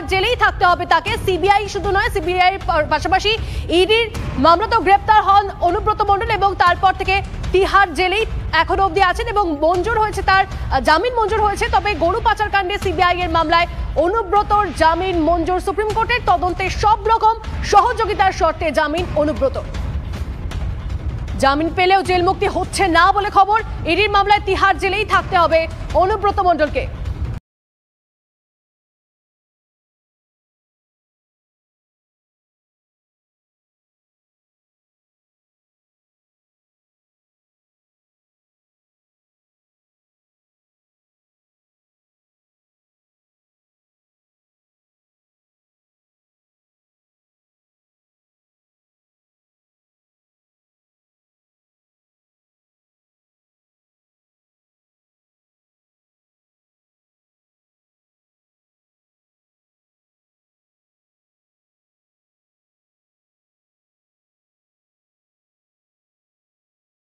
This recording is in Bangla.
তিহার জেলেই থাকতে হবে তাকে। সিবিআই শুধু নয়, সিবিআই পাশাপাশি ইডির মামলাতেও গ্রেপ্তার হন অনুব্রত মণ্ডল এবং তারপর থেকে তিহার জেলেই এখনো অবধি আছেন এবং মঞ্জুর হয়েছে তার জামিন মঞ্জুর হয়েছে। তবে গরু পাচার কাণ্ডে সিবিআই এর মামলায় অনুব্রতর জামিন মঞ্জুর। সুপ্রিম কোর্টের তদন্তে সব রকম সহযোগিতার শর্তে জামিন অনুব্রত। জামিন পেলেও জেল মুক্তি হচ্ছে না বলে খবর। ইডির মামলায় তিহার জেলেই থাকতে হবে অনুব্রত মণ্ডলকে।